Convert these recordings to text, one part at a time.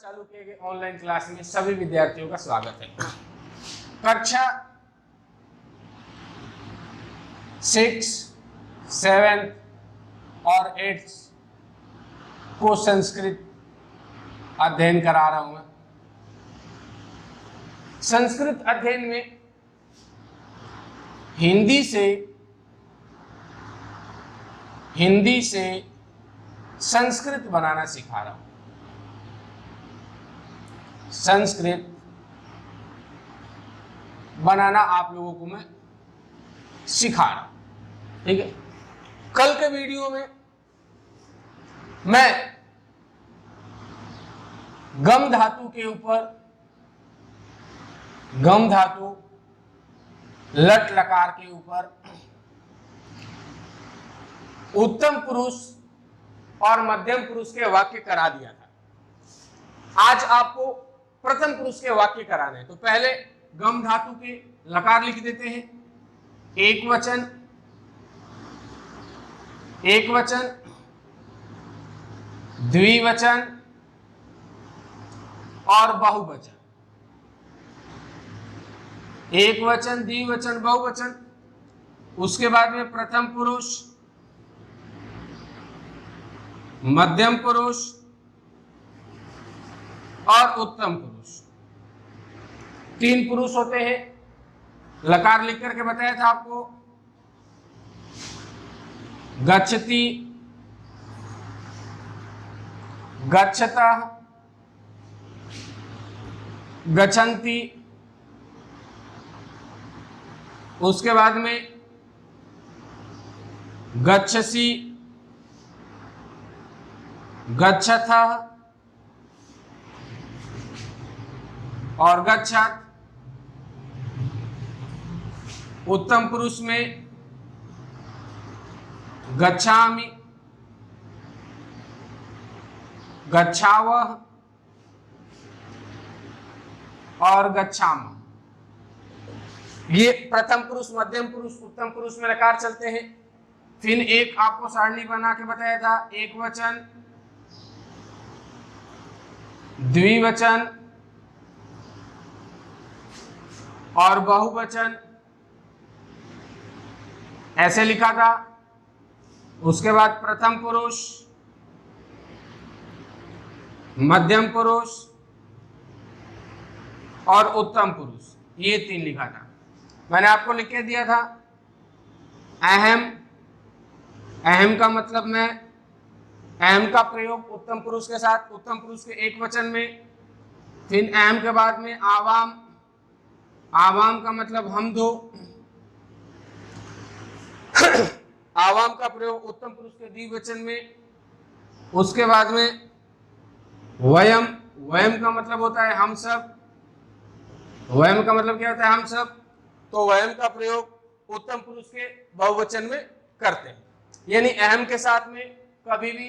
चालू किए गए ऑनलाइन क्लास में सभी विद्यार्थियों का स्वागत है। कक्षा 6, 7 और 8 को संस्कृत अध्ययन करा रहा हूं मैं। संस्कृत अध्ययन में हिंदी से संस्कृत बनाना सिखा रहा हूं। संस्कृत बनाना आप लोगों को मैं सिखा रहा हूं, ठीक है। कल के वीडियो में मैं गम धातु के ऊपर गम धातु लट लकार के ऊपर उत्तम पुरुष और मध्यम पुरुष के वाक्य करा दिया था। आज आपको प्रथम पुरुष के वाक्य कराने हैं। तो पहले गम धातु के लकार लिख देते हैं। एक वचन, द्विवचन और बहुवचन। एक वचन, द्विवचन, बहुवचन। उसके बाद में प्रथम पुरुष, मध्यम पुरुष और उत्तम पुरुष। 3 पुरुष होते हैं। लकार लिख करके बताया था आपको। गच्छति, गच्छतः, गच्छन्ति। उसके बाद में गच्छसि, गच्छथः और गच्छत। उत्तम पुरुष में गच्छामि, गच्छावः और गच्छामः। ये प्रथम पुरुष, मध्यम पुरुष, उत्तम पुरुष में लकार चलते हैं। फिर एक आपको सारणी बना के बताया था। एक वचन, द्विवचन और बहुवचन ऐसे लिखा था। उसके बाद प्रथम पुरुष, मध्यम पुरुष और उत्तम पुरुष, ये 3 लिखा था। मैंने आपको लिख के दिया था। अहम का मतलब मैं अहम का प्रयोग उत्तम पुरुष के साथ, उत्तम पुरुष के एक वचन में। फिर अहम के बाद में आवाम, आवाम का मतलब हम दो। आवाम का प्रयोग उत्तम पुरुष के द्विवचन में। उसके बाद में वयम, वयम का मतलब होता है हम सब। वयम का मतलब क्या होता है? हम सब। तो वयम का प्रयोग उत्तम पुरुष के बहुवचन में करते हैं। यानी अहम के साथ में कभी भी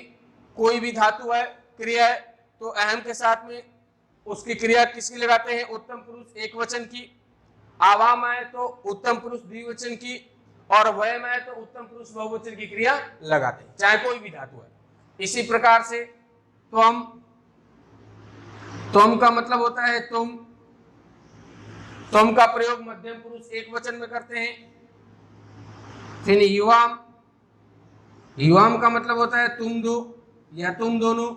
कोई भी धातु है, क्रिया है, तो अहम के साथ में उसकी क्रिया किसकी लगाते हैं? उत्तम पुरुष एक वचन की। आवाम आए तो उत्तम पुरुष द्विवचन की, और वयम आए तो उत्तम पुरुष बहुवचन की क्रिया लगाते हैं, चाहे कोई भी धातु है। इसी प्रकार से तुम का मतलब होता है तुम का प्रयोग मध्यम पुरुष एक वचन में करते हैं। फिर युवाम, युवाम का मतलब होता है तुम दो या तुम दोनों।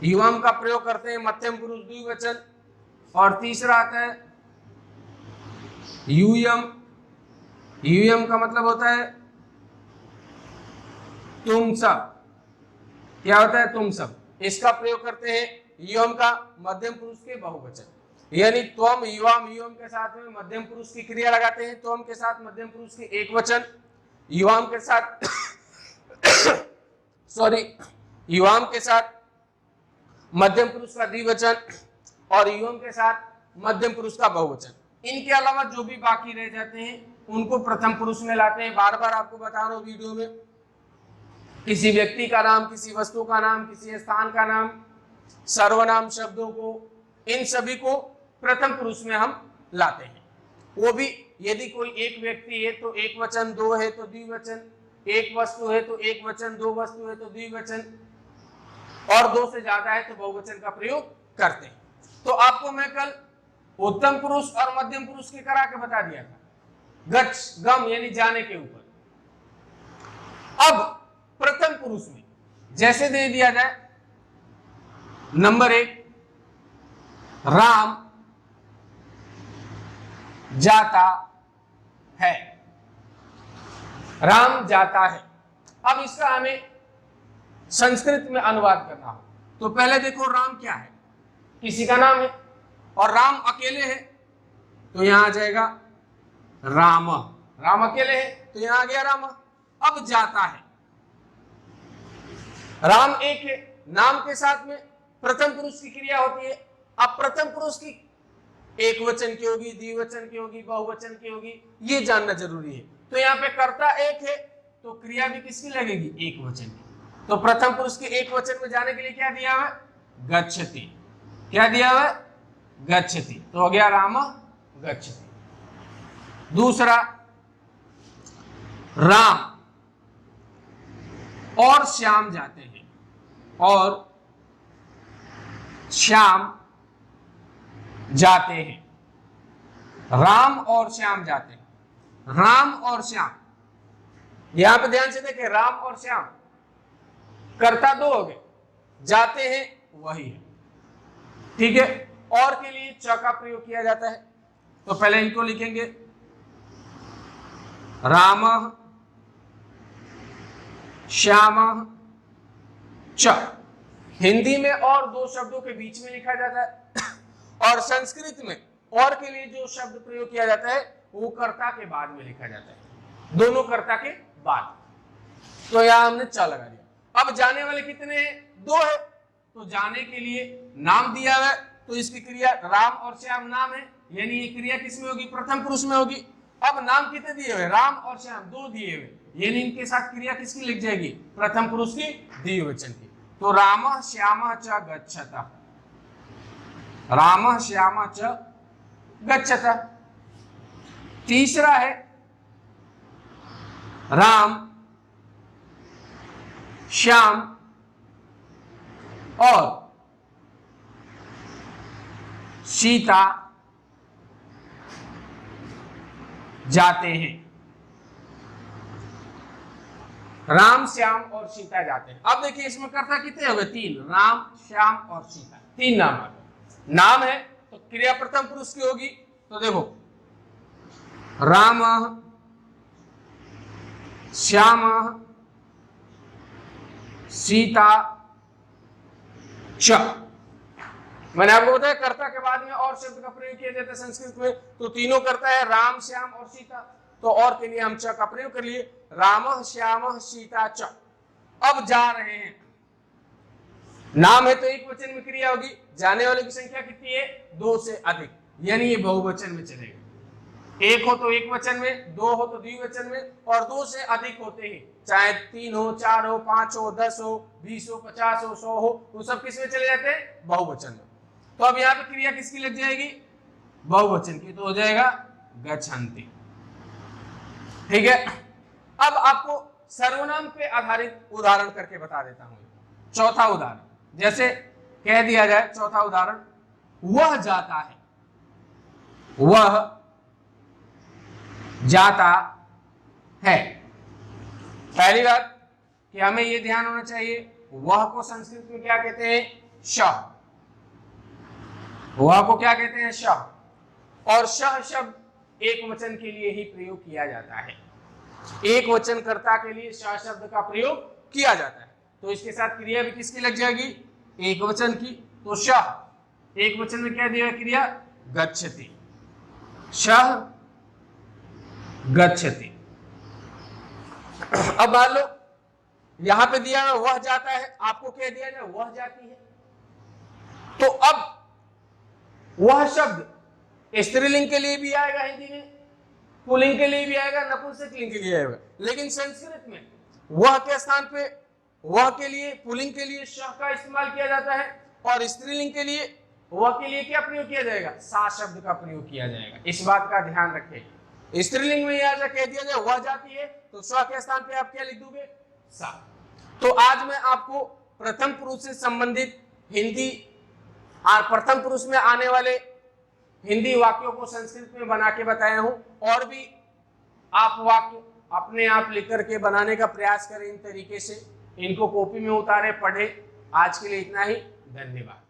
युवाम का प्रयोग करते हैं मध्यम पुरुष द्विवचन। और तीसरा आता है यूयम। यूयम का मतलब होता है तुम सब। क्या होता है? तुम सब। इसका प्रयोग करते हैं युवम का मध्यम पुरुष के बहुवचन। यानी त्वम, युवाम, युवम के साथ में मध्यम पुरुष की क्रिया लगाते हैं। त्वम के साथ मध्यम पुरुष के एक वचन, युवाम के साथ युवाम के साथ मध्यम पुरुष का द्विवचन और युवम के साथ मध्यम पुरुष का बहुवचन। इनके अलावा जो भी बाकी रह जाते हैं उनको प्रथम पुरुष में लाते हैं। बार बार आपको बता रहा हूं वीडियो में, किसी व्यक्ति का नाम, किसी वस्तु का नाम, किसी स्थान का नाम, सर्वनाम शब्दों को, इन सभी को प्रथम पुरुष में हम लाते हैं। वो भी यदि कोई एक व्यक्ति है तो एक वचन, 2 है तो द्विवचन, एक वस्तु है तो एक वचन, 2 वस्तु है तो द्विवचन, और 2 से ज्यादा है तो बहुवचन का प्रयोग करते हैं। तो आपको मैं कल उत्तम पुरुष और मध्यम पुरुष के करा के बता दिया था, गच्छ गम यानी जाने के ऊपर। अब प्रथम पुरुष में जैसे दे दिया जाए नंबर 1, राम जाता है, राम जाता है। अब इसका हमें संस्कृत में अनुवाद करना हो तो पहले देखो राम क्या है, किसी का नाम है और राम अकेले है तो यहां आ जाएगा राम, राम अकेले है तो यहां आ गया राम। अब जाता है, राम एक है, नाम के साथ में प्रथम पुरुष की क्रिया होती है। अब प्रथम पुरुष की एक वचन की होगी, द्विवचन की होगी, बहुवचन की होगी, ये जानना जरूरी है। तो यहाँ पे कर्ता एक है तो क्रिया भी किसकी लगेगी, एक वचन की। तो प्रथम पुरुष के एक वचन में जाने के लिए क्या दिया हुआ, गच्छति। क्या दिया हुआ, गच्छति, तो हो गया राम गच्छति। दूसरा, राम और श्याम जाते हैं, और श्याम जाते हैं, राम और श्याम जाते हैं, राम और श्याम। यहां पे ध्यान से देखें, राम और श्याम कर्ता दो हो गए, जाते हैं वही है, ठीक है। और के लिए च का प्रयोग किया जाता है, तो पहले इनको लिखेंगे, राम श्याम च। हिंदी में और दो शब्दों के बीच में लिखा जाता है और संस्कृत में और के लिए जो शब्द प्रयोग किया जाता है वो कर्ता के बाद में लिखा जाता है, दोनों कर्ता के बाद। तो यहां हमने च लगा दिया। अब जाने वाले कितने हैं, दो है, तो जाने के लिए नाम दिया हुआ है, तो इसकी क्रिया राम और श्याम नाम है, यानी ये क्रिया किसमें होगी, प्रथम पुरुष में होगी। अब नाम कितने दिए हुए, राम और श्याम दो दिए हुए, यानी इनके साथ क्रिया किसकी लिख जाएगी, प्रथम पुरुष की, द्विवचन की। तो राम श्याम च गच्छता, राम श्याम च गच्छता। तीसरा है राम श्याम और सीता जाते हैं, राम श्याम और सीता जाते हैं। अब देखिए इसमें कर्ता कितने हो गए, तीन, राम श्याम और सीता, तीन नाम आ गए। नाम है तो क्रिया प्रथम पुरुष की होगी, तो देखो राम श्याम सीता च। मैंने आपको बताया कर्ता के बाद में और शब्द का प्रयोग किया जाता है संस्कृत में, तो तीनों कर्ता है राम श्याम और सीता, तो और के लिए हम च का प्रयोग कर लिए, राम श्याम सीता च। अब जा रहे हैं, नाम है तो एक वचन में क्रिया होगी, जाने वाले की संख्या कितनी है, दो से अधिक, यानी ये बहुवचन में चलेगा। एक हो तो एक वचन में, दो हो तो द्विवचन में, और दो से अधिक होते ही, चाहे 3 हो, 4 हो, 5 हो, 10 हो, 20 हो, 50 हो, 100 हो, वो सब किस में चले जाते हैं, बहुवचन में। तो अब यहाँ पे क्रिया किसकी लग जाएगी, बहुवचन की, तो हो जाएगा गच्छन्ति, ठीक है। अब आपको सर्वनाम पे आधारित उदाहरण करके बता देता हूं। चौथा उदाहरण, जैसे कह दिया जाए, चौथा उदाहरण, वह जाता है, वह जाता है। पहली बात कि हमें यह ध्यान होना चाहिए, वह को संस्कृत में क्या कहते हैं, शह। वह को क्या कहते हैं, शह, और शह शब्द एक वचन के लिए ही प्रयोग किया जाता है, एक वचन कर्ता के लिए शह शब्द का प्रयोग किया जाता है। तो इसके साथ क्रिया भी किसकी लग जाएगी, एक वचन की, तो शह, एक वचन में क्या दिया क्रिया, गच्छति, शह गच्छति। अब मान लो यहां पे दिया है वह जाता है, आपको क्या दिया जाए, वह जाती है, तो अब वह शब्द स्त्रीलिंग के लिए भी आएगा हिंदी में, पुल्लिंग के लिए भी आएगा, नपुंसकलिंग के लिए आएगा, लेकिन संस्कृत में वह के स्थान पे, वह के लिए, पुल्लिंग के लिए श का इस्तेमाल किया जाता है, और स्त्रीलिंग के लिए, वह के लिए क्या प्रयोग किया जाएगा, सा शब्द का प्रयोग किया जाएगा। इस बात का ध्यान रखें, स्त्रीलिंग में यहां कह दिया जाए वह जाती है, तो स के स्थान पे आप क्या लिख दोगे, सा। तो आज मैं आपको प्रथम पुरुष से संबंधित हिंदी प्रथम पुरुष में आने वाले हिंदी वाक्यों को संस्कृत में बना के बताया हूं। और भी आप वाक्य अपने आप लिख करके बनाने का प्रयास करें इन तरीके से, इनको कॉपी में उतारे, पढ़े। आज के लिए इतना ही, धन्यवाद।